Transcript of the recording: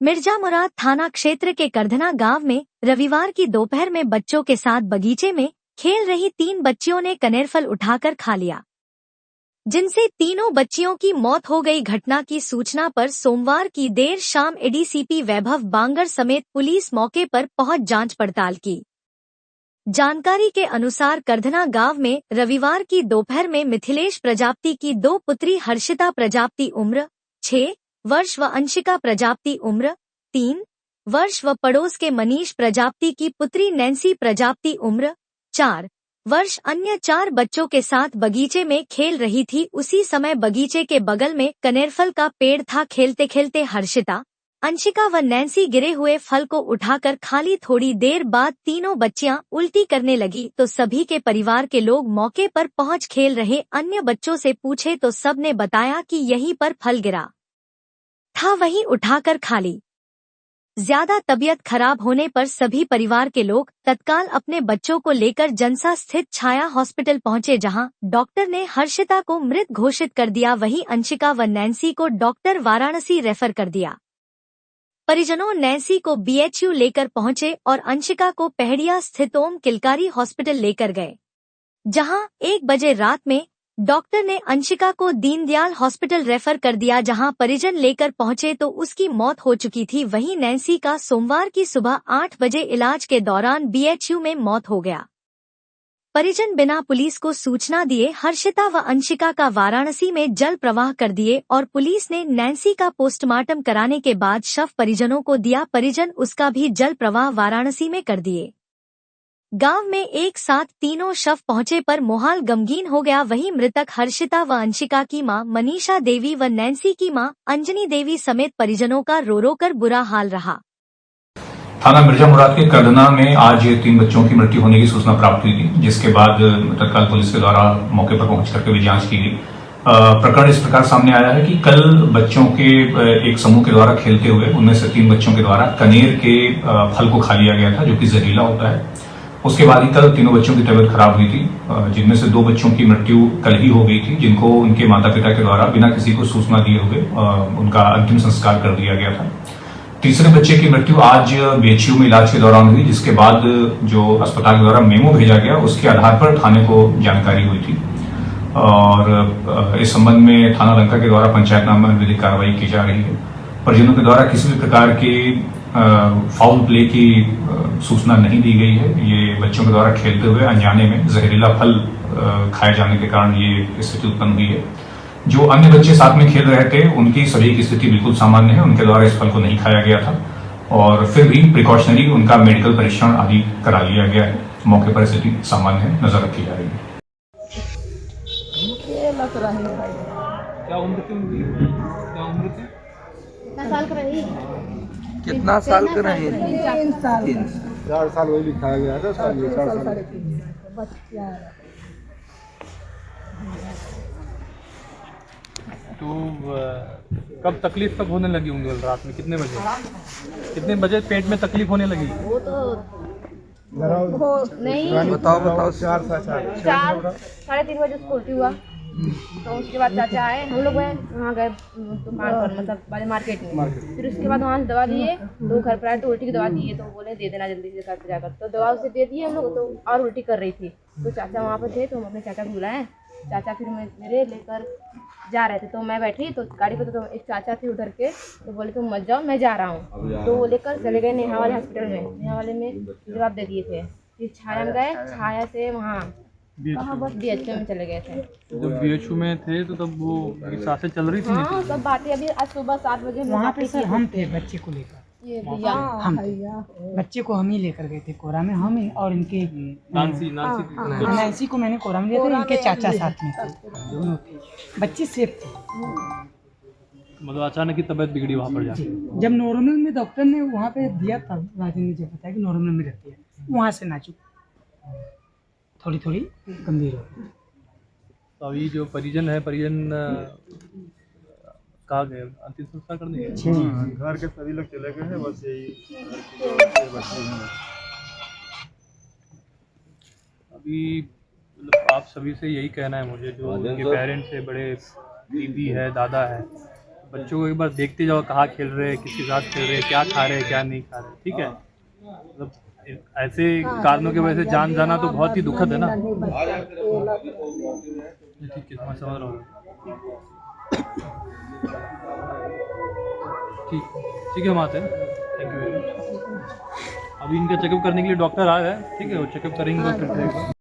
मिर्जा मुराद थाना क्षेत्र के करधना गांव में रविवार की दोपहर में बच्चों के साथ बगीचे में खेल रही 3 बच्चियों ने कनेरफल उठाकर खा लिया, जिनसे तीनों बच्चियों की मौत हो गई। घटना की सूचना पर सोमवार की देर शाम एडीसीपी वैभव बांगर समेत पुलिस मौके पर पहुंच जांच पड़ताल की। जानकारी के अनुसार करधना गांव में रविवार की दोपहर में मिथिलेश प्रजापति की 2 पुत्री हर्षिता प्रजापति उम्र 6 वर्ष व अंशिका प्रजापति उम्र 3 वर्ष व पड़ोस के मनीष प्रजापति की पुत्री नैन्सी प्रजापति उम्र 4 वर्ष अन्य 4 बच्चों के साथ बगीचे में खेल रही थी। उसी समय बगीचे के बगल में कनेरफल का पेड़ था। खेलते खेलते हर्षिता, अंशिका व नैन्सी गिरे हुए फल को उठाकर खा ली। थोड़ी देर बाद तीनों बच्चियां उल्टी करने लगी तो सभी के परिवार के लोग मौके पर पहुंच खेल रहे अन्य बच्चों से पूछे तो सब ने बताया कि यहीं पर फल गिरा था, वहीं उठाकर खा ली। ज्यादा तबीयत खराब होने पर सभी परिवार के लोग तत्काल अपने बच्चों को लेकर जनसा स्थित छाया हॉस्पिटल पहुंचे, जहां डॉक्टर ने हर्षिता को मृत घोषित कर दिया। वहीं अंशिका व नैन्सी को डॉक्टर वाराणसी रेफर कर दिया। परिजनों नैन्सी को बीएचयू लेकर पहुंचे और अंशिका को पहड़िया स्थित ओम किलकारी हॉस्पिटल लेकर गए, जहां 1 बजे रात में डॉक्टर ने अंशिका को दीनदयाल हॉस्पिटल रेफर कर दिया, जहां परिजन लेकर पहुंचे तो उसकी मौत हो चुकी थी। वहीं नैन्सी का सोमवार की सुबह 8 बजे इलाज के दौरान बीएचयू में मौत हो गया। परिजन बिना पुलिस को सूचना दिए हर्षिता व अंशिका का वाराणसी में जल प्रवाह कर दिए और पुलिस ने नैन्सी का पोस्टमार्टम कराने के बाद शव परिजनों को दिया। परिजन उसका भी जल प्रवाह वाराणसी में कर दिए। गांव में एक साथ तीनों शव पहुंचे पर माहौल गमगीन हो गया। वहीं मृतक हर्षिता व अंशिका की मां मनीषा देवी व नैन्सी की मां अंजनी देवी समेत परिजनों का रो रो कर बुरा हाल रहा। थाना मिर्जा मुराद के करधना में आज 3 बच्चों की मृत्यु होने की सूचना प्राप्त हुई थी, जिसके बाद तत्काल पुलिस के द्वारा मौके पर पहुंच करके भी जांच की गई। प्रकरण इस प्रकार सामने आया है कि कल बच्चों के एक समूह के द्वारा खेलते हुए उनमें से 3 बच्चों के द्वारा कनेर के फल को खा लिया गया था, जो कि जहरीला होता है। उसके बाद ही कल तीनों बच्चों की तबीयत खराब हुई थी, जिनमें से 2 बच्चों की मृत्यु कल ही हो गई थी, जिनको उनके माता पिता के द्वारा बिना किसी को सूचना दिए हुए उनका अंतिम संस्कार कर दिया गया था। तीसरे बच्चे की मृत्यु आज बीएचयू में इलाज के दौरान हुई, जिसके बाद जो अस्पताल के द्वारा मेमो भेजा गया उसके आधार पर थाने को जानकारी हुई थी और इस संबंध में थाना लंका के द्वारा पंचायतनामा में विधिक कार्रवाई की जा रही है। परिजनों के द्वारा किसी भी प्रकार के फाउल प्ले की सूचना नहीं दी गई है। ये बच्चों के द्वारा खेलते हुए अनजाने में जहरीला फल खाए जाने के कारण ये स्थिति उत्पन्न हुई है। जो अन्य बच्चे साथ में खेल रहे थे उनकी सभी की स्थिति बिल्कुल सामान्य है, उनके द्वारा इस फल को नहीं खाया गया था और फिर भी प्रिकॉशनरी उनका मेडिकल परीक्षण आदि करा लिया गया है। मौके पर स्थिति सामान्य है, नजर रखी जा रही है। क्या उम्र थी? क्या उम्र थी? कितना साल का रही? कितना साल का रहे? 3 साल। 4 साल वही लिखाया गया था। 4 साल बच्चा। तो कब तकलीफ कब होने लगी होंगी? रात में कितने बजे पेट में तकलीफ होने लगी? वो तो नहीं, बताओ। 4 साढ़े 3 बजे उसको उल्टी हुआ। तो उसके बाद चाचा आए, हम लोग वहाँ गए दुकान पर, मतलब मार्केट में। फिर उसके बाद वहाँ से दवा दिए, तो घर पर आए तो उल्टी की दवा दिए, तो बोले दे देना जल्दी से घर पर जाकर। तो दवा उसे दे दिए हम लोग, तो और उल्टी कर रही थी। तो चाचा वहाँ पर थे, तो हम अपने चाचा को बुलाए। चाचा फिर मेरे लेकर जा रहे थे, तो मैं बैठी तो गाड़ी पर, तो एक चाचा थे उधर के, तो बोले तुम मत जाओ, मैं जा रहा हूँ। तो वो लेकर चले गए नेहा वाले हॉस्पिटल में। नेहा वाले में जवाब दे दिए थे। फिर छाया में गए, छाया से वहाँ बस बीएचयू में चले गए थे। जब बीएचयू में थे तो तब वो सांसें चल रही थी? हाँ, सब बातें अभी आज सुबह 7 बजे वहाँ पे सर हम थे बच्चे को लेकर। ये भैया हम बच्चे को हम ही लेकर गए थे कोरा में, हम ही और इनके नैन्सी को मैंने कोरा में लिया था, इनके चाचा साथ में थे, दोनों थे। बच्चे सेफ थे। मतलब अचानक की तबीयत बिगड़ी वहाँ पर जाके? जब नॉर्मल में डॉक्टर ने वहाँ पे दिया था, राजन ने जब बताया कि नॉर्मल में रहती है, वहाँ से नाजुक थोड़ी गंभीर हो। तो अभी जो परिजन कहाँ गए? अंतिम संस्कार करने गए? घर के सभी लोग चले गए हैं, बस यही अभी मतलब आप सभी से यही कहना है मुझे, जो उनके पेरेंट्स है, बड़े दीदी है, दादा है, बच्चों को एक बार देखते जाओ कहाँ खेल रहे हैं, किसके साथ खेल रहे हैं, क्या खा रहे हैं, क्या नहीं खा रहे, ठीक है। मतलब ऐसे कारणों की वजह से जान जाना तो बहुत ही दुखद है ना। ठीक है, मैं समझ रहा हूँ। ठीक है, हम आते हैं। Thank you very much. अभी इनका चेकअप करने के लिए डॉक्टर आया है, ठीक है, वो चेकअप करेंगे फिर